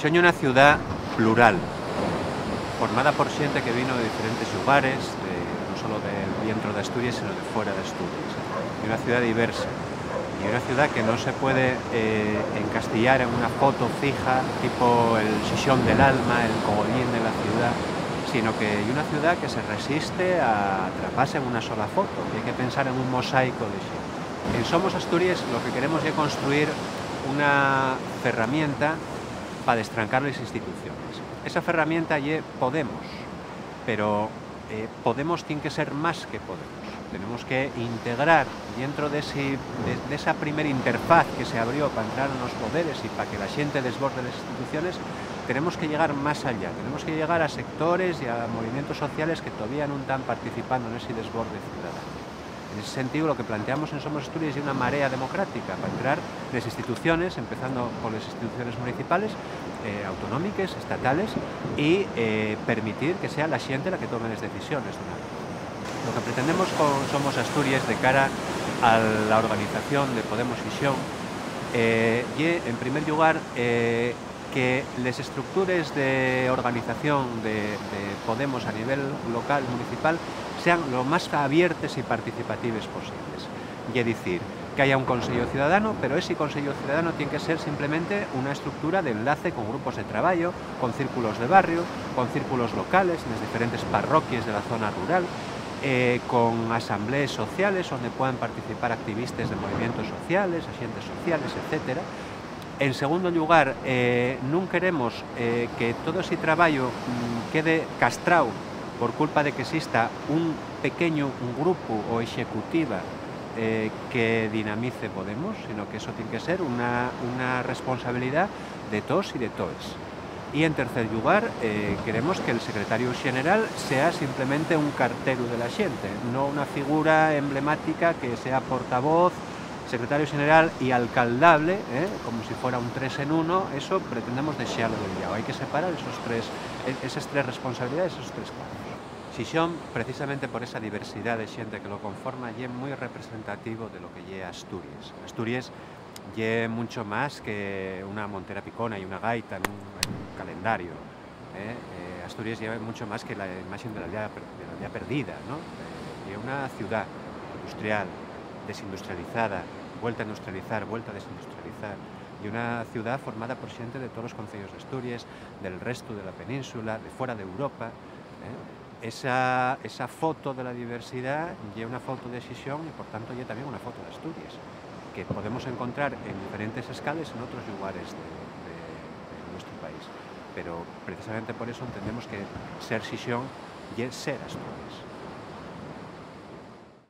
Soño una ciudad plural, formada por xente que vino de diferentes lugares, non só dentro de Asturias, sino de fuera de Asturias. Y una ciudad diversa, y una ciudad que no se puede encastillar en una foto fija, tipo el Xixón del alma, el Cogollín de la ciudad, sino que hay una ciudad que se resiste a atraparse en una sola foto, y hay que pensar en un mosaico de xente. En Somos Asturias lo que queremos es construir una ferramenta para destrancar las instituciones. Esa ferramenta es Podemos, pero Podemos tiene que ser más que Podemos. Tenemos que integrar dentro de esa primera interfaz que se abrió para entrar en los poderes y para que la gente desborde las instituciones. Tenemos que llegar más allá, tenemos que llegar a sectores y a movimientos sociales que todavía no están participando en ese desborde ciudadano. En ese sentido, lo que planteamos en Somos Asturias es una marea democrática para entrar en las instituciones, empezando por las instituciones municipales, autonómicas, estatales, y permitir que sea la gente la que tome las decisiones. Lo que pretendemos con Somos Asturias de cara a la organización de Podemos Xixón y, en primer lugar, que las estructuras de organización de Podemos a nivel local, municipal, sean lo más abiertas y participativas posibles. Y es decir, que haya un Consello Ciudadano, pero ese Consello Ciudadano tiene que ser simplemente una estructura de enlace con grupos de trabajo, con círculos de barrio, con círculos locales en las diferentes parroquias de la zona rural, con asambleas sociales donde puedan participar activistas de movimientos sociales, agentes sociales, etc. En segundo lugar, non queremos que todo ese traballo quede castrado por culpa de que exista un grupo ou executiva que dinamice Podemos, sino que eso tiene que ser una responsabilidad de todos y de todas. Y en tercer lugar, queremos que el secretario general sea simplemente un cartero de la xente, no una figura emblemática que sea portavoz, secretario general y alcaldable, como si fuera un 3 en 1. Eso pretendemos desearlo del día. Hay que separar esas tres responsabilidades, esos tres cargos. Xixón, precisamente por esa diversidad de xente que lo conforma, es muy representativo de lo que es Asturias. Asturias es mucho más que una montera picona y una gaita en un calendario. Asturias es mucho más que la imagen de la aldea perdida, ¿no? Es una ciudad industrial, desindustrializada, vuelta a industrializar, vuelta a desindustrializar, y una ciudad formada por xente de todos los concellos de Asturias, del resto de la península, de fuera de Europa. Esa foto de la diversidad es una foto de Xixón y por tanto es también una foto de Asturias, que podemos encontrar en diferentes escalas en otros lugares de nuestro país. Pero precisamente por eso entendemos que ser Xixón es ser Asturias.